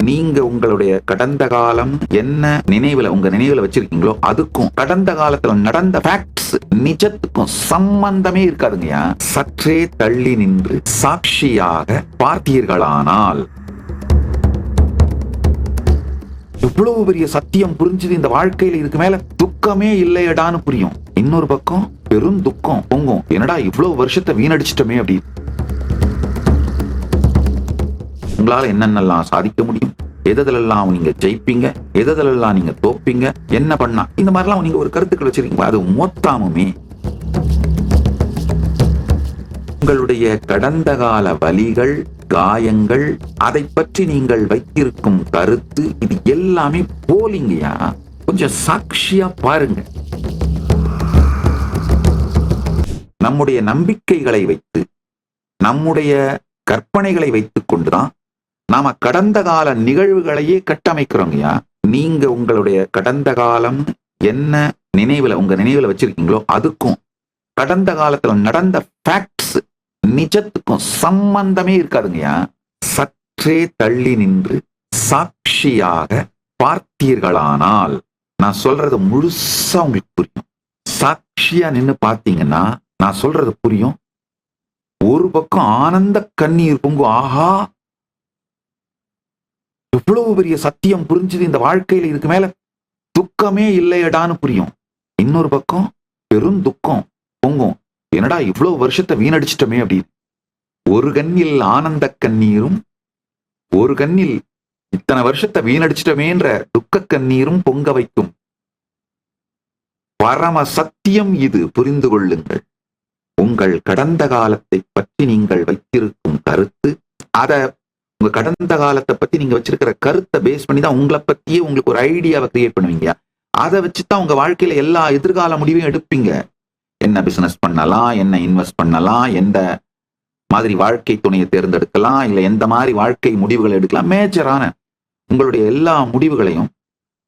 நீங்க உங்களுடைய கடந்த காலம் என்ன உங்க நினைவுல வச்சிருக்கீங்களோ அதுக்கும் கடந்த காலத்துல நடந்த ஃபேக்ட்ஸ் நிஜத்துக்கும் சம்பந்தமே இருக்காதுங்கய்யா. சற்றே தள்ளி நின்று சாட்சியாக பார்த்தீர்களானால் எவ்வளவு பெரிய சத்தியம் புரிஞ்சது இந்த வாழ்க்கையில, இதுக்கு மேல துக்கமே இல்லையடான்னு புரியும். இன்னொரு பக்கம் பெரும் துக்கம் பொங்கும், என்னடா இவ்வளவு வருஷத்தை வீணடிச்சிட்டோமே அப்படி. உங்களால என்னென்னலாம் சாதிக்க முடியும், எதெல்லாம் நீங்க ஜெயிப்பீங்க, எதெல்லாம் நீங்க தோப்பீங்க, என்ன பண்ணா, இந்த மாதிரிலாம் நீங்க ஒரு கருத்துக்கள் வச்சிருக்கீங்க. அது மொத்தமுமே உங்களுடைய கடந்த கால வலிகள், காயங்கள், அதை பற்றி நீங்கள் வைத்திருக்கும் கருத்து, இது எல்லாமே போலிங்கயா. கொஞ்சம் சாட்சியா பாருங்க. நம்முடைய நம்பிக்கைகளை வைத்து, நம்முடைய கற்பனைகளை வைத்துக் கொண்டுதான் நாம கடந்த கால நிகழ்வுகளையே கட்டமைக்கிறோங்கய்யா. நீங்க உங்களுடைய கடந்த காலம் என்ன உங்க நினைவுல வச்சிருக்கீங்களோ அதுக்கும் கடந்த காலத்துல நடந்த ஃபேக்ட்ஸ் நிஜத்துக்கும் சம்பந்தமே இருக்காதுங்கய்யா. சற்றே தள்ளி நின்று சாட்சியாக பார்த்தீர்களானால், நான் சொல்றது முழுசா உங்களுக்கு புரியும். சாட்சியா நின்னு பார்த்தீங்கன்னா நான் சொல்றது புரியும். ஒரு பக்கம் ஆனந்த கண்ணீர் பொங்கும், ஆஹா எவ்வளவு பெரிய சத்தியம் புரிஞ்சது இந்த வாழ்க்கையில, இதுக்கு மேல துக்கமே இல்லையடான்னு புரியும். இன்னொரு பக்கம் பெரும் துக்கம் பொங்கும், என்னடா இவ்வளவு வருஷத்தை வீணடிச்சிட்டோமே அப்படி. ஒரு கண்ணில் ஆனந்த கண்ணீரும், ஒரு கண்ணில் இத்தனை வருஷத்தை வீணடிச்சிட்டமேன்ற துக்க கண்ணீரும் பொங்க வைக்கும். பரம சத்தியம் இது, புரிந்து கொள்ளுங்கள். உங்கள் கடந்த காலத்தை பற்றி நீங்கள் வைத்திருக்கும் கருத்து, உங்க கடந்த காலத்தை பத்தி நீங்க வச்சிருக்கிற கருத்தை பேஸ் பண்ணி தான் உங்களை பத்தியே உங்களுக்கு ஒரு ஐடியாவை கிரியேட் பண்ணுவீங்க. அதை வச்சுதான் உங்க வாழ்க்கையில எல்லா எதிர்கால முடிவையும் எடுப்பீங்க. என்ன பிசினஸ் பண்ணலாம், என்ன இன்வெஸ்ட் பண்ணலாம், எந்த மாதிரி வாழ்க்கை துணையை தேர்ந்தெடுக்கலாம், இல்ல எந்த மாதிரி வாழ்க்கை முடிவுகள் எடுக்கலாம். மேஜரான உங்களுடைய எல்லா முடிவுகளையும்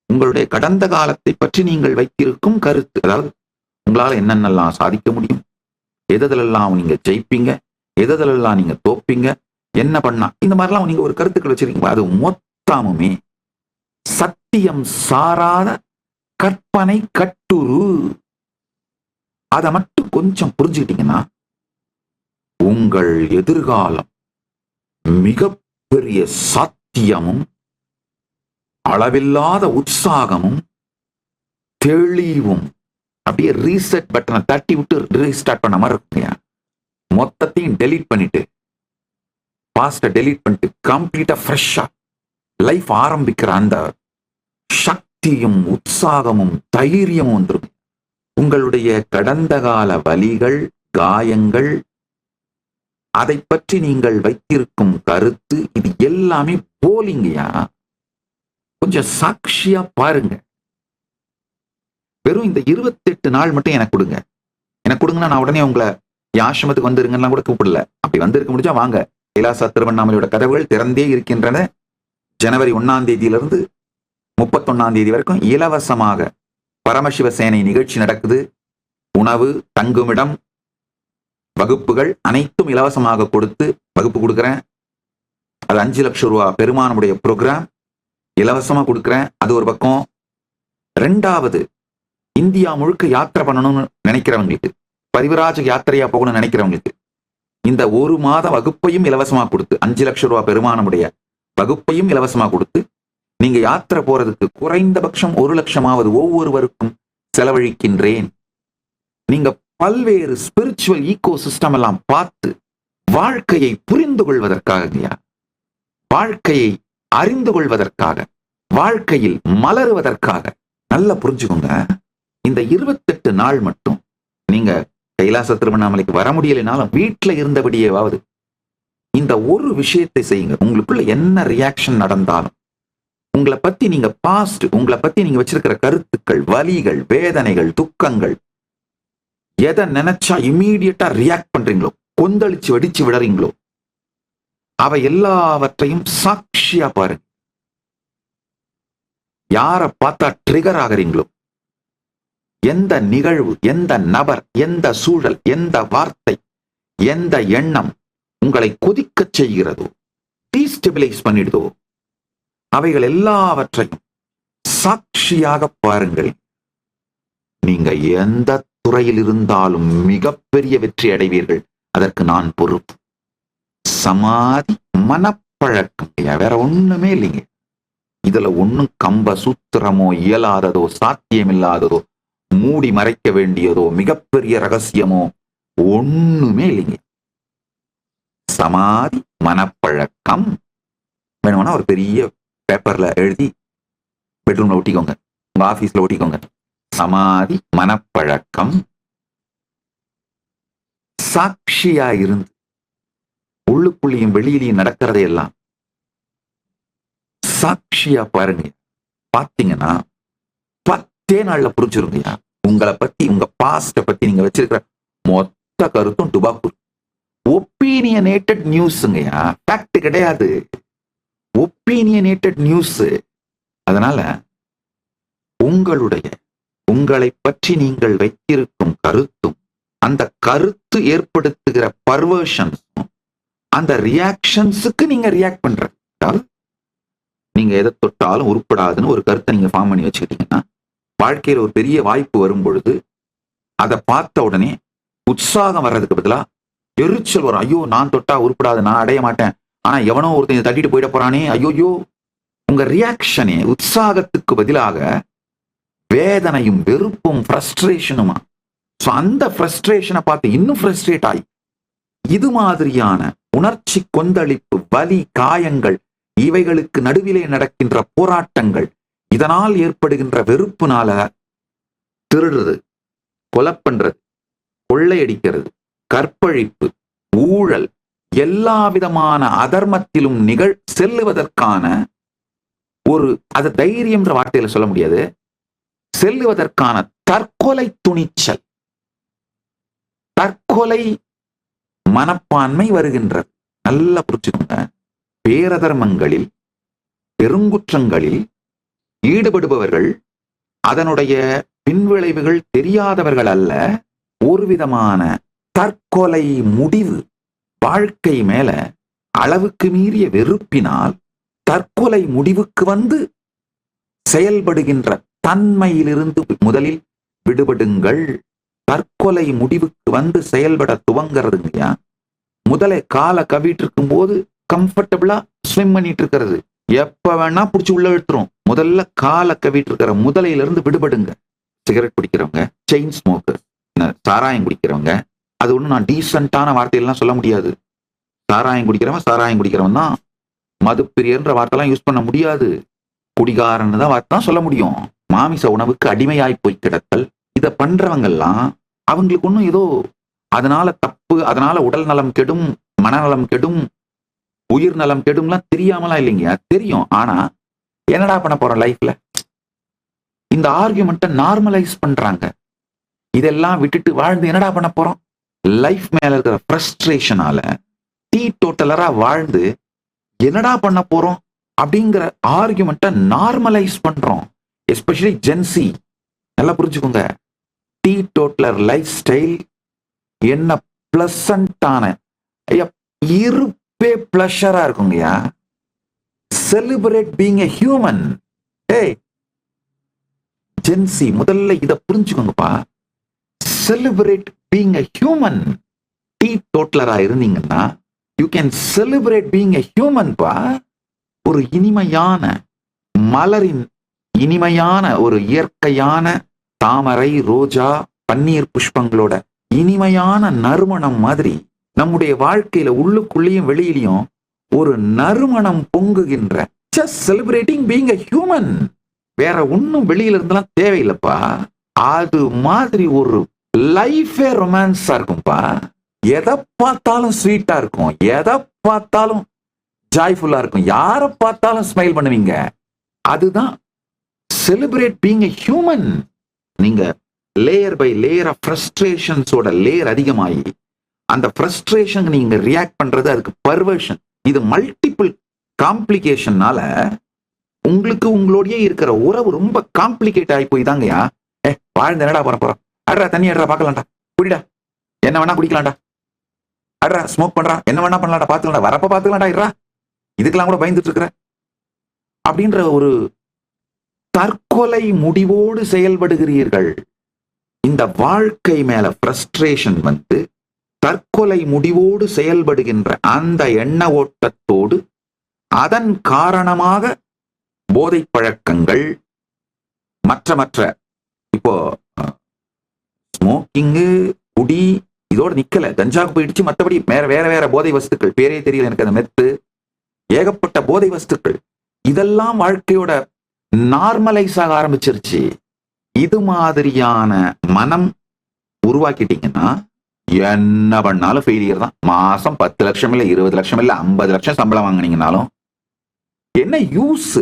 உங்களுடைய கடந்த காலத்தை பற்றி நீங்கள் வைத்திருக்கும் கருத்து, அதாவது உங்களால என்னென்னலாம் சாதிக்க முடியும், எதெல்லாம் நீங்க ஜெயிப்பீங்க, எதெல்லாம் நீங்க தோப்பீங்க, என்ன பண்ணா, இந்த மாதிரிலாம் நீங்க ஒரு கருத்துக்கள் வச்சிருக்கீங்க. அது மொத்தமுமே சத்தியம் சாராத கற்பனை கட்டுரு. அதை மட்டும் கொஞ்சம் புரிஞ்சுக்கிட்டீங்கன்னா உங்கள் எதிர்காலம் மிகப்பெரிய சாத்தியமும், அளவில்லாத உற்சாகமும், தெளிவும், அப்படியே ரீசெட் பட்டனை தட்டி விட்டு ரீஸ்டார்ட் பண்ண மாதிரி இருக்குங்க. மொத்தத்தையும் டெலீட் பண்ணிட்டு, பாஸ்ட டெலீட் பண்ணிட்டு கம்ப்ளீட்டா ஃப்ரெஷ்ஷா லைஃப் ஆரம்பிக்கிற அந்த சக்தியும் உற்சாகமும் தைரியமும் வந்துடும். உங்களுடைய கடந்த கால வலிகள், காயங்கள், அதை பற்றி நீங்கள் வைத்திருக்கும் கருத்து, இது எல்லாமே போலிங்கயா. கொஞ்சம் சாட்சியா பாருங்க. வெறும் இந்த 28 நாள் மட்டும் எனக்கு கொடுங்க. எனக்கு கொடுங்கன்னா நான் உடனே உங்களை ஆசிரமத்துக்கு வந்துருங்கன்னா கூட கூப்பிடல. அப்படி வந்திருக்க முடிஞ்சா வாங்க. கைலாசா திருவண்ணாமலையோட கதவுகள் திறந்தே இருக்கின்றன. ஜனவரி 1ஆம் தேதியிலிருந்து 31ஆம் தேதி வரைக்கும் இலவசமாக பரமசிவசேனை நிகழ்ச்சி நடக்குது. உணவு, தங்குமிடம், வகுப்புகள் அனைத்தும் இலவசமாக கொடுத்து வகுப்பு கொடுக்குறேன். அது 5 லட்சம் ரூபாய் பெருமானுடைய ப்ரோக்ராம் இலவசமா கொடுக்குறேன். அது ஒரு பக்கம். 2வது, இந்தியா முழுக்க யாத்திரை பண்ணணும்னு நினைக்கிறவங்களுக்கு, பரிவராஜ யாத்திரையா போகணும்னு நினைக்கிறவங்களுக்கு இந்த 1 மாத வகுப்பையும் இலவசமா கொடுத்து, 5 லட்சம் ரூபாய் பெருமானுடைய வகுப்பையும் இலவசமா கொடுத்து, நீங்க யாத்திரை போறதுக்கு குறைந்தபட்சம் 1 லட்சமாவது ஒவ்வொருவருக்கும் செலவழிக்கின்றேன். நீங்க பல்வேறு ஸ்பிரிச்சுவல் ஈகோ சிஸ்டம் எல்லாம் பார்த்து வாழ்க்கையை புரிந்து கொள்வதற்காக, வாழ்க்கையை அறிந்து கொள்வதற்காக, வாழ்க்கையில் மலருவதற்காக. நல்லா புரிஞ்சுக்கோங்க. இந்த 28 நாள் மட்டும் நீங்க கைலாச திருவண்ணாமலைக்கு வர முடியலைனாலும் வீட்டுல இருந்தபடியேவாவது இந்த ஒரு விஷயத்தை செய்யுங்க. உங்களுக்குள்ள என்ன ரியாக்ஷன் நடந்தாலும், உங்களை பத்தி நீங்க பாஸ்ட், உங்களை பத்தி நீங்க வச்சிருக்கிற கருத்துக்கள், வலிகள், வேதனைகள், துக்கங்கள், எதை நினைச்சா இம்மீடியட்டா ரியாக்ட் பண்றீங்களோ, கொந்தளிச்சு வெடிச்சு விடுறீங்களோ, அவை எல்லாவற்றையும் சாட்சியா பாருங்க. யாரை பார்த்தா ட்ரிகர் ஆகிறீங்களோ, எந்த நிகழ்வு, எந்த நபர், எந்த சூழல், எந்த வார்த்தை, எந்த எண்ணம் உங்களை கொதிக்க செய்கிறதோ, டீஸ்டெபிலைஸ் பண்ணிடுதோ, அவைகள் எல்லாவற்றையும் சாட்சியாக பாருங்கள். நீங்க எந்த துறையில் இருந்தாலும் மிகப்பெரிய வெற்றி அடைவீர்கள். அதற்கு நான் பொறுப்பு. சமாதி மனப்பழக்கம், வேற ஒண்ணுமே இல்லைங்க. இதுல ஒண்ணும் கம்ப சூத்திரமோ இயலாததோ சாத்தியமில்லாததோ மூடி மறைக்க வேண்டியதோ மிகப்பெரிய ரகசியமோ ஒண்ணுமே இல்லைங்க. சமாதி மனப்பழக்கம் வேணும்னா ஒரு பெரிய பேப்பர்ல எழுதி பெட்ரூம்ல ஒட்டிக்கோங்க, உங்க ஆபீஸ்ல ஒட்டிக்கோங்க. சமாதி மனப்பழக்கம். சாட்சியா இருந்து உள்ளுக்குள்ளேயும் வெளியிலையும் நடக்கிறதையெல்லாம் சாட்சியா பாருங்க. பாத்தீங்கன்னா 10 நாள்ல புரிஞ்சிருங்கய்யா. உங்களை பத்தி, உங்க பாஸ்ட பத்தி நீங்க வச்சிருக்கிற மொத்த கருத்தும் டுபாக்கூர். ஒப்பீனியனேட்டட் நியூஸ்ங்கய்யா, ஃபேக்ட் கிடையாது. Opinionated news. அதனால உங்களை பற்றி நீங்கள் வைத்திருக்கும் கருத்தும் அந்த கருத்து ஏற்படுத்துகிற பர்வர்ஷன்ஸும் அந்த ரியாக்ஷன்ஸுக்கு நீங்க ரியாக்ட் பண்றது. நீங்க எதை தொட்டாலும் உருப்படாதுன்னு ஒரு கருத்தை நீங்க ஃபார்ம் பண்ணி வச்சுக்கிட்டீங்கன்னா, வாழ்க்கையில ஒரு பெரிய வாய்ப்பு வரும் பொழுது அதை பார்த்த உடனே உற்சாகம் வர்றதுக்கு பதிலா எரிச்சல் வரும். ஐயோ, நான் தொட்டா உருப்படாது, நான் அடைய மாட்டேன், ஆனா எவனோ ஒருத்தன் தட்டிட்டு போயிட போறானே, ஐயோயோ. உங்க ரியாக்ஷனே உற்சாகத்துக்கு பதிலாக வேதனையும் வெறுப்பும் ஃப்ரஸ்ட்ரேஷனுமா. அந்த ஃப்ரஸ்ட்ரேஷனை பார்த்து இன்னும் ஃப்ரஸ்ட்ரேட் ஆகி இது மாதிரியான உணர்ச்சி கொந்தளிப்பு, வலி, காயங்கள், இவைகளுக்கு நடுவிலே நடக்கின்ற போராட்டங்கள், இதனால் ஏற்படுகின்ற வெறுப்புனால திருடுறது, கொலை பண்றது, கொள்ளையடிக்கிறது, கற்பழிப்பு, ஊழல், எல்லா விதமான அதர்மத்திலும் செல்லுவதற்கான ஒரு, அது தைரியம்ன்ற வார்த்தையில சொல்ல முடியாது, செல்லுவதற்கான தற்கொலை துணிச்சல், தற்கொலை மனப்பான்மை வருகின்றது. நல்லா புரிச்சுக்கோங்க. பேரதர்மங்களில், பெருங்குற்றங்களில் ஈடுபடுபவர்கள் அதனுடைய பின்விளைவுகள் தெரியாதவர்கள் அல்ல. ஒரு விதமான தற்கொலை முடிவு, வாழ்க்கை மேல அளவுக்கு மீறிய வெறுப்பினால் தற்கொலை முடிவுக்கு வந்து செயல்படுகின்ற தன்மையிலிருந்து முதலில் விடுபடுங்கள். தற்கொலை முடிவுக்கு வந்து செயல்பட துவங்கிறதுங்கய்யா. முதலே காலை கவிட்டு இருக்கும் போது கம்ஃபர்டபுளா ஸ்விம் பண்ணிட்டு இருக்கிறது, எப்ப வேணா புடிச்சு உள்ள எடுத்துரும். முதல்ல காலை கவிட்டு இருக்கிற முதலையிலிருந்து விடுபடுங்க. சிகரெட் பிடிக்கிறவங்க, செயின் ஸ்மோக்கர், சாராயம் குடிக்கிறவங்க, அது ஒண்ணு நான் டீசென்டான வார்த்தையெல்லாம் சொல்ல முடியாது. சாராயம் குடிக்கிறவன் தான் மதுப்பிரியன்ற வார்த்தைலாம் யூஸ் பண்ண முடியாது. குடிகாரன் தான் வார்த்தை தான் சொல்ல முடியும். மாமிச உணவுக்கு அடிமையாய் போய் கிடத்தல், இதை பண்றவங்கெல்லாம் அவங்களுக்கு ஒன்றும் ஏதோ அதனால தப்பு, அதனால உடல் நலம் கெடும், மனநலம் கெடும், உயிர் நலம் கெடும்லாம் தெரியாமலாம் இல்லைங்க, தெரியும். ஆனா என்னடா பண்ண போறோம் லைஃப்ல? இந்த ஆர்கியூமெண்ட்டை நார்மலைஸ் பண்றாங்க. இதெல்லாம் விட்டுட்டு வாழ்ந்து என்னடா பண்ண போறோம்? லைஃப் மேல இருக்கிற ஃப்ரஸ்ட்ரேஷனால டீ டோட்டலரா வாழ்ந்து என்னடா பண்ண போறோம் அப்படிங்கிற ஆர்கியூமெண்ட்டை நார்மலைஸ் பண்றோம். Especially Gen Z. நல்லா புரிஞ்சுக்கோங்க. டீ டோட்டலர் லைஃப் ஸ்டைல் என்ன பிளசண்டான இருப்பே பிளஷரா இருக்குங்கய்யா. Celebrate being a human. ஏய் ஜென்சி, முதல்ல இத புரிஞ்சுக்கோங்கப்பா. Celebrate being a human. டீ டோட்டலரா இருந்தீங்கன்னா you can celebrate being a human பா. ஒரு இனிமையான மலரின் இனிமையான ஒரு இயற்கையான தாமரை, ரோஜா, பன்னீர் புஷ்பங்களோட இனிமையான நறுமணம் மாதிரி நம்முடைய வாழ்க்கையில உள்ளுக்குள்ளேயும் வெளியிலையும் ஒரு நறுமணம் பொங்குகின்ற, just celebrating being a human. வேற ஒன்னும் வெளியில இருந்தெல்லாம் தேவையில்லைப்பா. அது மாதிரி ஒரு லைஃபே ரொமான்ஸா இருக்கும்பா. எதை பார்த்தாலும் ஸ்வீட்டா இருக்கும், எதை பார்த்தாலும் ஜாய்ஃபுல்லா இருக்கும், யாரை பார்த்தாலும் ஸ்மைல் பண்ணுவீங்க. அதுதான் செலிப்ரேட் பீயிங் எ ஹியூமன். நீங்க லேயர் பை லேயர் ஆஃப் ஃப்ரஸ்ட்ரேஷன்ஸோட லேயர் அதிகமாகி அந்த ஃப்ரஸ்ட்ரேஷன் நீங்க ரியாக்ட் பண்றது, அதுக்கு பர்வர்ஷன். இது மல்டிபிள் காம்ப்ளிகேஷன்னால உங்களுக்கு உங்களோடய இருக்கிற உறவு ரொம்ப காம்ப்ளிகேட் ஆகி போய் தாங்கயா. வாழ்ந்து என்னடா போறோம், அட்ரா தண்ணி அட்ரா பார்க்கலாம்டா, குடிடா என்ன வேணா குடிக்கலாம்டா, அட்ரா ஸ்மோக் பண்றா என்ன வேணா பண்ணலாம்டா, பாத்துக்கலாம்டா, வரப்ப பாத்துக்கலாம்டா, இருடா இதுக்கெல்லாம் கூட பயந்துட்டு இருக்கிற. அப்படின்ற ஒரு தற்கொலை முடிவோடு செயல்படுகிறீர்கள். இந்த வாழ்க்கை மேல ஃப்ரஸ்ட்ரேஷன் வந்து தற்கொலை முடிவோடு செயல்படுகின்ற அந்த எண்ண ஓட்டத்தோடு அதன் காரணமாக போதை பழக்கங்கள் மற்ற இப்போ ஸ்மோக்கிங்கு, குடி இதோட நிக்கல, கஞ்சாக்கு போயிடுச்சு. மற்றபடி வேற போதை வஸ்துக்கள், பேரே தெரியல எனக்கு, அந்த மெத்து, ஏகப்பட்ட போதை வஸ்துக்கள், இதெல்லாம் வாழ்க்கையோட நார்மலைஸ் ஆக ஆரம்பிச்சிருச்சு. இது மாதிரியான மனம் உருவாக்கிட்டீங்கன்னா என்ன பண்ணாலும் ஃபெயிலியர் தான். மாசம் 10 லட்சம் இல்ல 20 லட்சம் இல்ல 50 லட்சம் சம்பளம் வாங்கினீங்கனாலும் என்ன யூஸ்?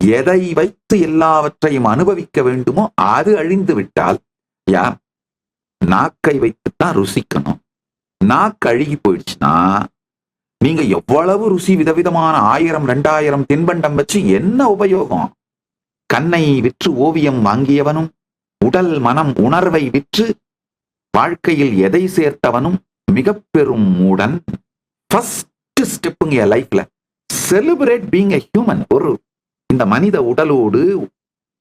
எதை வைத்து எல்லாவற்றையும் அனுபவிக்க வேண்டுமோ அது அழிந்து விட்டால், நாக்கை வைத்துத்தான் ருசிக்கணும். நாக்கு அழுகி போயிடுச்சுன்னா நீங்க எவ்வளவு ருசி விதவிதமான 1000 2000 தின்பண்டம் வச்சு என்ன உபயோகம்? கண்ணை விற்று ஓவியம் வாங்கியவனும் உடல் மனம் உணர்வை விற்று வாழ்க்கையில் எதை சேர்த்தவனும் மிக பெரும் மூடன். ஃபர்ஸ்ட் ஸ்டெப்புங்க லைஃப்ல செலிப்ரேட் பீயிங் எ ஹியூமன். ஒரு இந்த மனித உடலோடு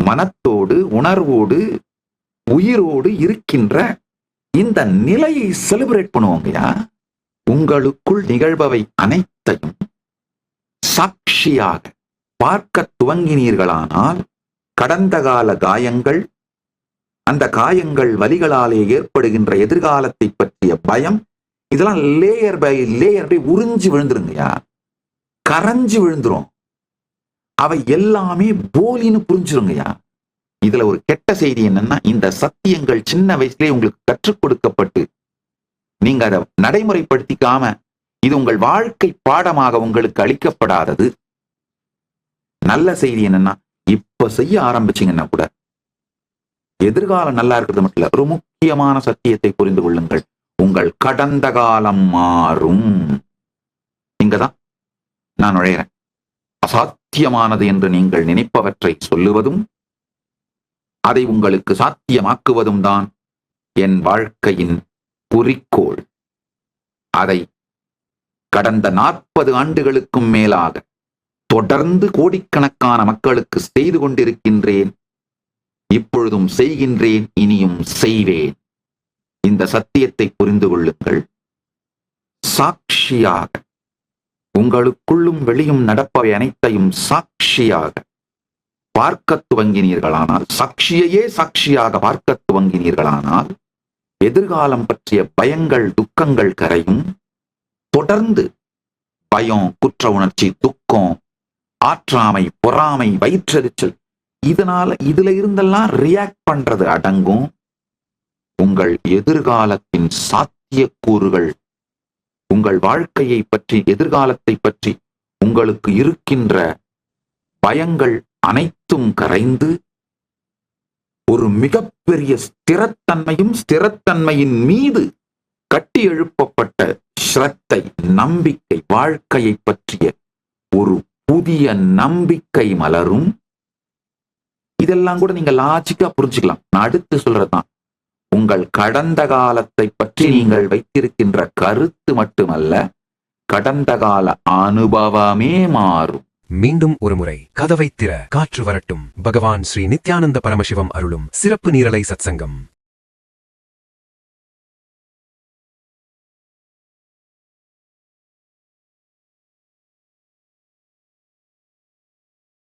மனத்தோடு உணர்வோடு உயிரோடு இருக்கின்ற இந்த நிலையை செலிப்ரேட் பண்ணுவோங்கயா. உங்களுக்குள் நிகழ்பவை அனைத்தையும் சாட்சியாக பார்க்க துவங்கினீர்களானால் கடந்த கால காயங்கள், அந்த காயங்கள் வலிகளாலே ஏற்படுகின்ற எதிர்காலத்தை பற்றிய பயம், இதெல்லாம் லேயர் பை லேயர் உறிஞ்சு விழுந்துருங்கயா, கரைஞ்சு விழுந்துரும். அவை எல்லாமே போலின்னு புரிஞ்சிருங்கயா. இதுல ஒரு கெட்ட செய்தி என்னன்னா, இந்த சத்தியங்கள் சின்ன வயசுலயே உங்களுக்கு கற்றுக் கொடுக்கப்பட்டு நீங்க அதை நடைமுறைப்படுத்திக்காம இது உங்கள் வாழ்க்கை பாடமாக உங்களுக்கு அளிக்கப்படாதது. நல்ல செய்தி என்னன்னா, இப்ப செய்ய ஆரம்பிச்சீங்கன்னா கூட எதிர்காலம் நல்லா இருக்கிறது மட்டும் இல்ல, ஒரு முக்கியமான சத்தியத்தை புரிந்து கொள்ளுங்கள். உங்கள் கடந்த காலம் மாறும். இங்கதான் நான் நுழைகிறேன். அசாத்தியமானது என்று நீங்கள் நினைப்பவற்றை சொல்லுவதும் அதை உங்களுக்கு சாத்தியமாக்குவதும் தான் என் வாழ்க்கையின் குறிக்கோள். அதை கடந்த 40 ஆண்டுகளுக்கும் மேலாக தொடர்ந்து கோடிக்கணக்கான மக்களுக்கு செய்து கொண்டிருக்கின்றேன். இப்பொழுதும் செய்கின்றேன், இனியும் செய்வேன். இந்த சத்தியத்தை புரிந்து கொள்ளுங்கள். சாட்சியாக உங்களுக்குள்ளும் வெளியும் நடப்பவை அனைத்தையும் சாட்சியாக பார்க்க துவங்கினீர்களானால், சாட்சியையே சாட்சியாக பார்க்க துவங்கினீர்களானால் எதிர்காலம் பற்றிய பயங்கள் துக்கங்கள் கரையும். தொடர்ந்து பயம், குற்ற உணர்ச்சி, துக்கம், ஆற்றாமை, பொறாமை, வயிற்றெரிச்சல், இதுல இருந்தெல்லாம் ரியாக்ட் பண்றது அடங்கும். உங்கள் எதிர்காலத்தின் சாத்தியக்கூறுகள், உங்கள் வாழ்க்கையை பற்றி, எதிர்காலத்தை பற்றி உங்களுக்கு இருக்கின்ற பயங்கள் அனைத்தும் கரைந்து ஒரு மிகப்பெரிய ஸ்திரத்தன்மையும், ஸ்திரத்தன்மையின் மீது கட்டி எழுப்பப்பட்ட ஸ்ரத்தை, நம்பிக்கை, வாழ்க்கையை பற்றிய ஒரு புதிய நம்பிக்கை மலரும். இதெல்லாம் கூட நீங்க லாஜிக்கா புரிஞ்சுக்கலாம். நான் அடுத்து சொல்றதுதான், உங்கள் கடந்த காலத்தை பற்றி நீங்கள் வைத்திருக்கின்ற கருத்து மட்டுமல்ல, கடந்த கால அனுபவமே மாறும். மீண்டும் ஒருமுறை கதவை திற, காற்று வரட்டும். பகவான் ஸ்ரீ நித்யானந்த பரமசிவம் அருளும் சிறப்பு நீரலை சத்சங்கம்.